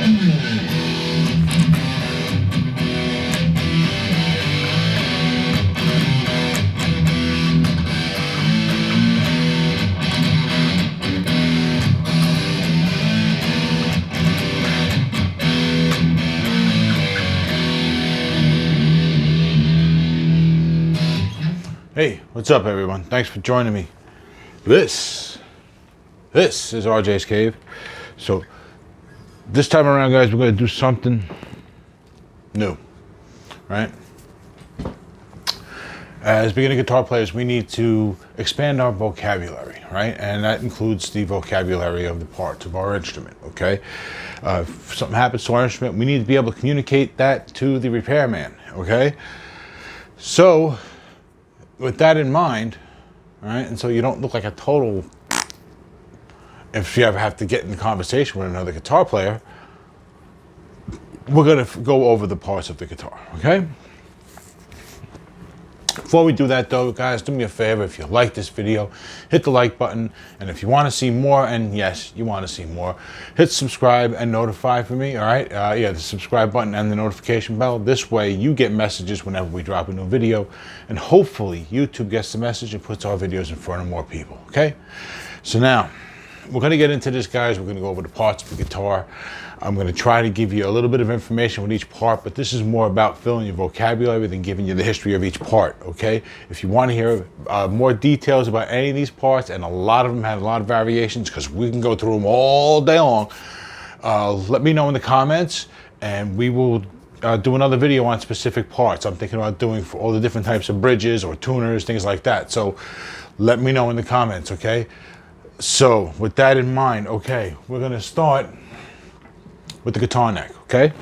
Hey, what's up everyone? Thanks for joining me. This is RJ's Cave. So this time around, guys, we're gonna do something new, right? As beginning guitar players, we need to expand our vocabulary, right? And that includes the vocabulary of the parts of our instrument, okay? If something happens to our instrument, we need to be able to communicate that to the repairman, okay? So with that in mind, all right, and so you don't look like a total, if you ever have to get in conversation with another guitar player, we're gonna go over the parts of the guitar, okay? Before we do that though, guys, do me a favor. If you like this video, hit the like button. And if you want to see more, and yes, you want to see more, hit subscribe and notify for me, all right? Yeah, the subscribe button and the notification bell. This way you get messages whenever we drop a new video. And hopefully YouTube gets the message and puts our videos in front of more people, okay? So now, we're going to get into this, guys. We're going to go over the parts of the guitar. I'm going to try to give you a little bit of information with each part, but this is more about filling your vocabulary than giving you the history of each part, okay? If you want to hear more details about any of these parts, and a lot of them have a lot of variations, because we can go through them all day long, let me know in the comments, and we will do another video on specific parts. I'm thinking about doing for all the different types of bridges or tuners, things like that. So let me know in the comments, okay? So with that in mind, okay, we're going to start with the guitar neck, okay?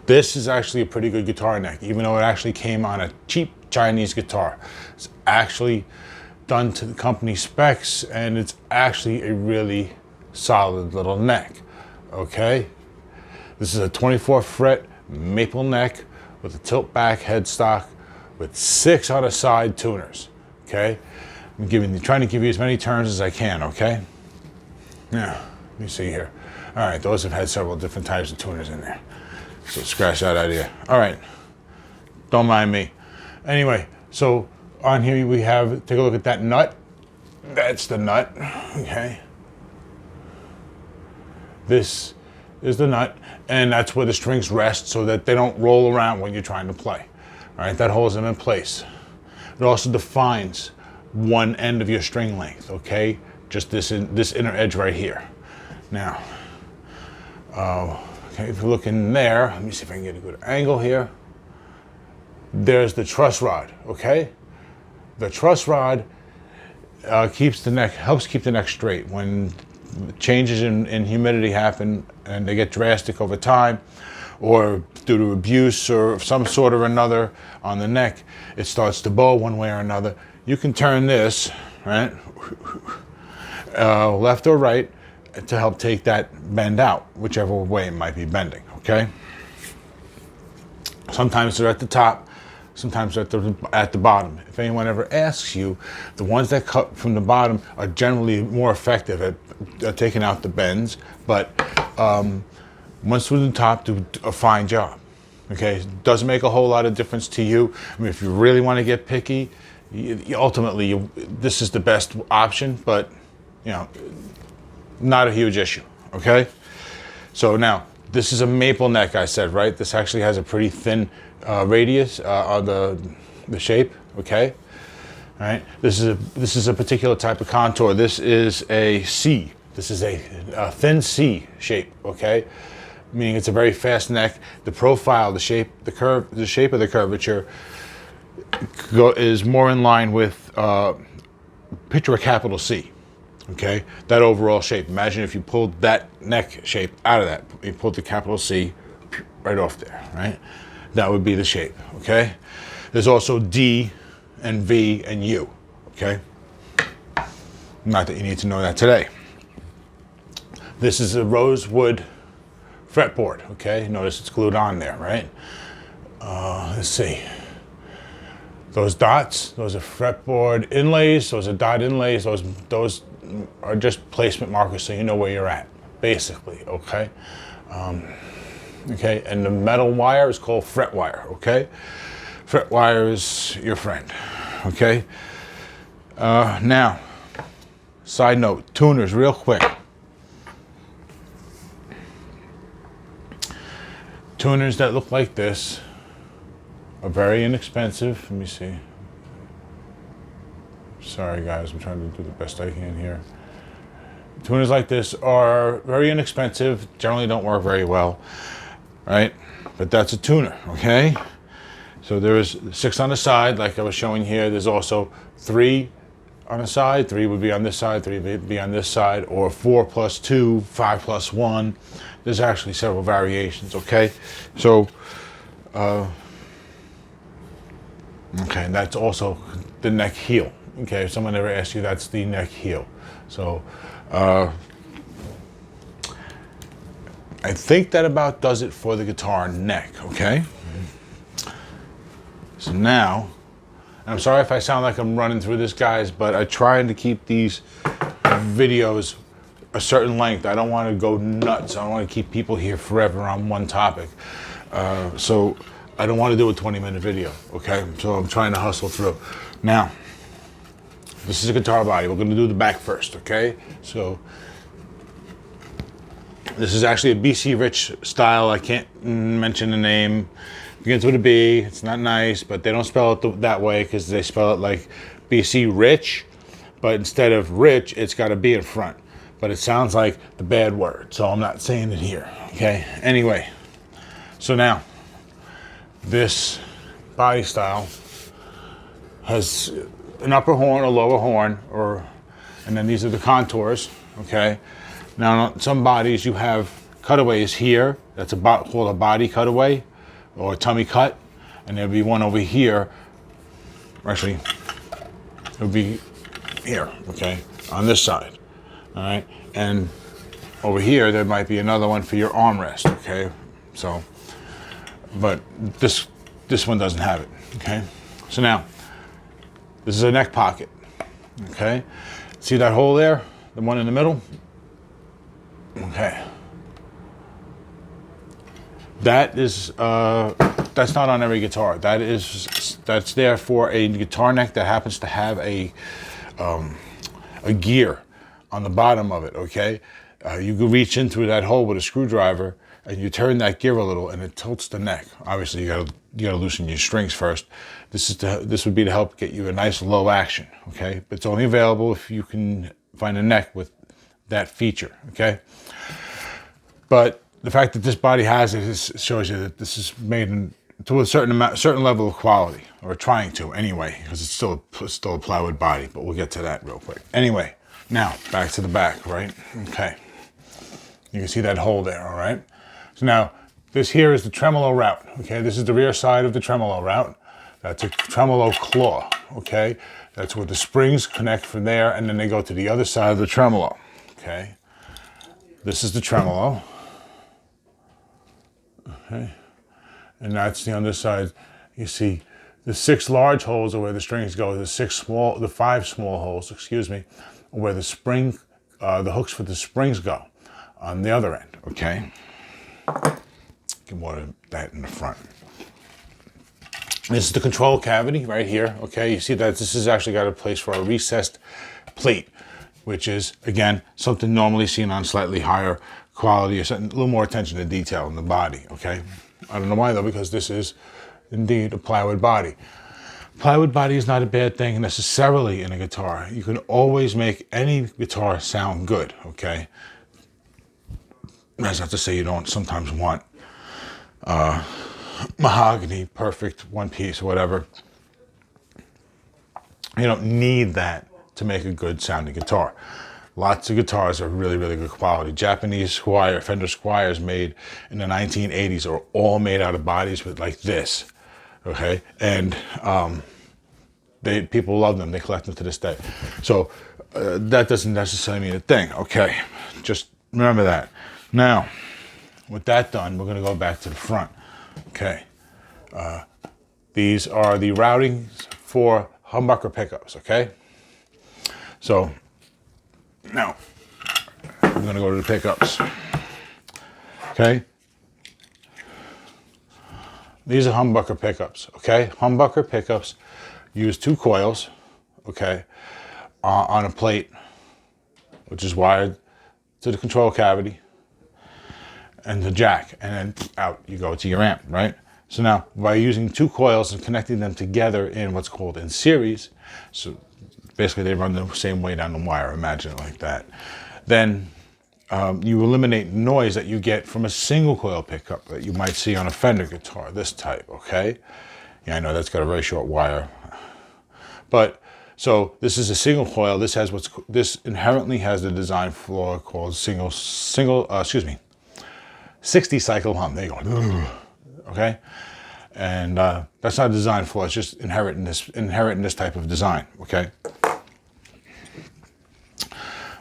This is actually a pretty good guitar neck, even though it actually came on a cheap Chinese guitar. It's actually done to the company specs, and it's actually a really solid little neck, okay? This is a 24 fret maple neck with a tilt back headstock with 6 other side tuners, okay? I'm trying to give you as many turns as I can, okay? Now, let me see here. All right, those have had several different types of tuners in there. So scratch that idea. All right, don't mind me. Anyway, so on here we have, take a look at that nut. That's the nut, okay? This is the nut, and that's where the strings rest so that they don't roll around when you're trying to play. All right, that holds them in place. It also defines one end of your string length, okay? Just this inner edge right here. Now, okay, if you look in there, let me see if I can get a good angle here. There's the truss rod, okay? The truss rod keeps the neck, helps keep the neck straight. When changes in humidity happen and they get drastic over time, or due to abuse or some sort or another on the neck, it starts to bow one way or another. You can turn this, right, left or right, to help take that bend out, whichever way it might be bending, okay? Sometimes they're at the top, sometimes they're at the bottom. If anyone ever asks you, the ones that cut from the bottom are generally more effective at taking out the bends, but ones from the top do a fine job, okay? It doesn't make a whole lot of difference to you. I mean, if you really want to get picky, ultimately, this is the best option, but, you know, not a huge issue, okay? So now, this is a maple neck, I said, right? This actually has a pretty thin radius on the shape, okay? All right, this is a particular type of contour. This is a C. This is a thin C shape, okay? Meaning it's a very fast neck. The profile, the shape, the curve, the shape of the curvature is more in line with, picture a capital C. Okay, that overall shape. Imagine if you pulled that neck shape out of that, you pulled the capital C right off there, right? That would be the shape, okay? There's also D and V and U, okay? Not that you need to know that today. This is a rosewood fretboard, okay? Notice it's glued on there, right? Let's see. Those dots, those are fretboard inlays, those are dot inlays, those are just placement markers so you know where you're at, basically, okay? Okay, and the metal wire is called fret wire, okay? Fret wire is your friend, okay? Now, side note, tuners, real quick. Tuners that look like this are very inexpensive. Let me see. Sorry guys, I'm trying to do the best I can here. Tuners like this are very inexpensive, generally don't work very well, right? But that's a tuner, okay? So there is 6 on the side, like I was showing here. There's also 3 on the side. 3 would be on this side, 3 would be on this side, or 4 plus 2, 5 plus 1. There's actually several variations, okay? So, okay, and that's also the neck heel. Okay, if someone ever asks you, that's the neck heel. So, I think that about does it for the guitar neck, okay? So now, I'm sorry if I sound like I'm running through this, guys, but I'm trying to keep these videos a certain length. I don't want to go nuts. I don't want to keep people here forever on one topic. So I don't want to do a 20-minute video, okay? So I'm trying to hustle through. Now, this is a guitar body. We're going to do the back first, okay? So this is actually a BC Rich style. I can't mention the name. Begins with a B. It's not nice, but they don't spell it that way because they spell it like BC Rich, but instead of rich, it's got a B in front. But it sounds like the bad word, so I'm not saying it here, okay? Anyway, so now, this body style has an upper horn, a lower horn, and then these are the contours, okay? Now, on some bodies, you have cutaways here. That's called a body cutaway or a tummy cut, and there'll be one over here. Actually, it would be here, okay, on this side. All right, and over here there might be another one for your armrest, okay? So, but this one doesn't have it, okay? So now, this is a neck pocket, okay? See that hole there? The one in the middle? Okay. That is, that's not on every guitar. That's there for a guitar neck that happens to have a gear on the bottom of it, okay? You can reach in through that hole with a screwdriver and you turn that gear a little and it tilts the neck. Obviously, you gotta loosen your strings first. This would be to help get you a nice low action, okay? But it's only available if you can find a neck with that feature, okay? But the fact that this body has it shows you that this is made to a certain level of quality, or trying to anyway, because it's still a plywood body. But we'll get to that real quick. Anyway, now back to the back, right? Okay, you can see that hole there, all right? So now this here is the tremolo route. Okay, this is the rear side of the tremolo route. That's a tremolo claw. Okay, that's where the springs connect from there, and then they go to the other side of the tremolo. Okay, this is the tremolo. Okay, and that's the underside. You see the 6 large holes are where the strings go. The 5 small holes, excuse me, are where the hooks for the springs go on the other end. Okay, get more of that in the front. This is the control cavity right here. Okay, you see that this has actually got a place for a recessed plate, which is again something normally seen on slightly higher quality, or something, a little more attention to detail in the body, okay? I don't know why though, because this is indeed a plywood body. Plywood body is not a bad thing necessarily in a guitar. You can always make any guitar sound good, okay? That's not to say you don't sometimes want mahogany, perfect, one piece, or whatever. You don't need that to make a good sounding guitar. Lots of guitars are really, really good quality. Japanese Fender Squiers made in the 1980s are all made out of bodies with like this, okay? And people love them. They collect them to this day. So that doesn't necessarily mean a thing, okay? Just remember that. Now, with that done, we're gonna go back to the front, okay? These are the routings for humbucker pickups, okay? So, now, we're gonna go to the pickups. Okay. These are humbucker pickups, okay? Humbucker pickups use 2 coils, okay, on a plate, which is wired to the control cavity and the jack, and then out you go to your amp, right? So now, by using 2 coils and connecting them together in what's called in series, so basically they run the same way down the wire, imagine it like that, then you eliminate noise that you get from a single coil pickup that you might see on a Fender guitar, this type, okay? Yeah, I know that's got a very short wire. But, so this is a single coil. This inherently has the design flaw called 60 cycle hum. There you go. Okay? And that's not a design flaw, it's just inherent in this type of design, okay?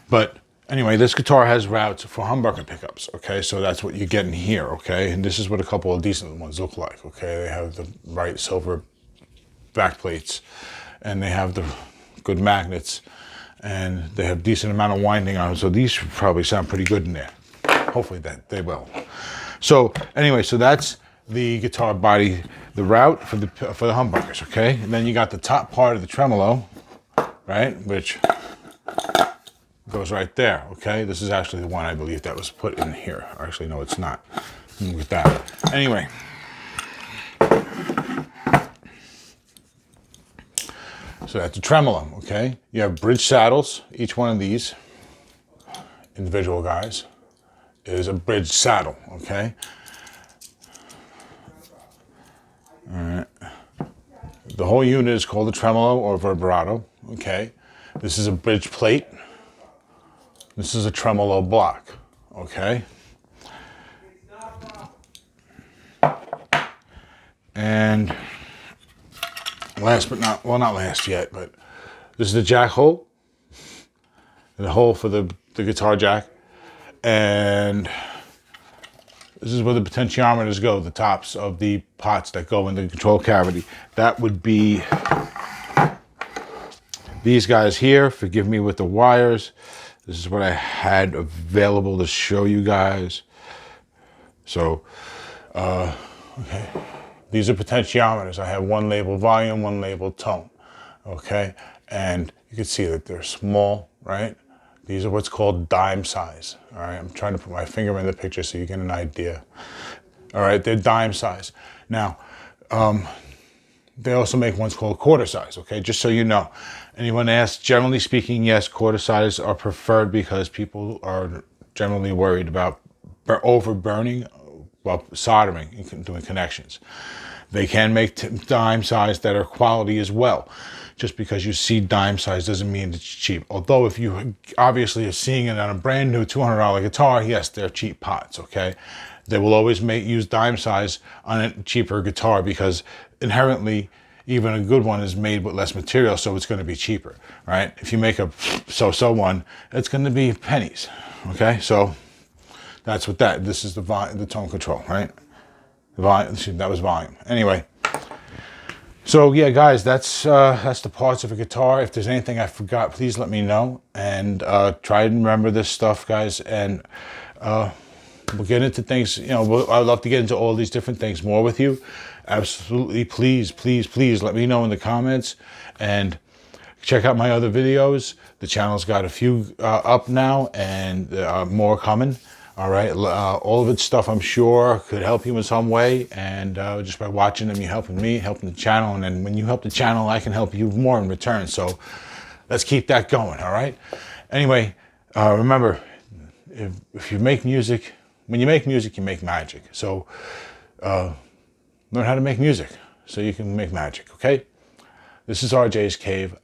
But anyway, this guitar has routes for humbucker pickups, okay? So that's what you get in here, okay? And this is what a couple of decent ones look like, okay? They have the right silver back plates, and they have the good magnets, and they have decent amount of winding on them. So these should probably sound pretty good in there. Hopefully that they will. So anyway, so that's the guitar body, the route for the humbuckers, okay? And then you got the top part of the tremolo, right? Which goes right there, okay? This is actually the one I believe that was put in here. Actually, no, it's not. Look at that. Anyway. So that's a tremolo, okay? You have bridge saddles. Each one of these individual guys is a bridge saddle, okay? All right. The whole unit is called a tremolo or vibrato, okay? This is a bridge plate. This is a tremolo block, okay? And last but not, well, not last yet, but this is the jack hole. The hole for the guitar jack. And this is where the potentiometers go, the tops of the pots that go in the control cavity. That would be these guys here. Forgive me with the wires. This is what I had available to show you guys. So, okay. These are potentiometers. I have one labeled volume, one labeled tone, okay? And you can see that they're small, right? These are what's called dime size, all right? I'm trying to put my finger in the picture so you get an idea. All right, they're dime size. Now, they also make ones called quarter size, okay? Just so you know. Anyone asks, generally speaking, yes, quarter size are preferred because people are generally worried about over burning while soldering and doing connections. They can make dime size that are quality as well. Just because you see dime size doesn't mean it's cheap. Although if you obviously are seeing it on a brand new $200 guitar, yes, they're cheap pots, okay? They will always use dime size on a cheaper guitar because inherently, even a good one is made with less material, so it's going to be cheaper, right? If you make a so-so one, it's going to be pennies, okay? So that's what that. This is the tone control, right? That was volume. Anyway, so yeah, guys, that's the parts of a guitar. If there's anything I forgot, please let me know, and try and remember this stuff, guys. And we'll get into things. You know, I'd love to get into all these different things more with you. Absolutely, please, please, please let me know in the comments, and check out my other videos. The channel's got a few up now, and more coming. All right, all of its stuff I'm sure could help you in some way, and just by watching them, you're helping me, helping the channel, and then when you help the channel, I can help you more in return. So let's keep that going, all right? Anyway, remember, if you make music, when you make music, you make magic. So learn how to make music so you can make magic, okay? This is RJ's Cave.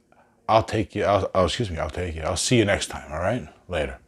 I'll take you. I'll see you next time, all right? Later.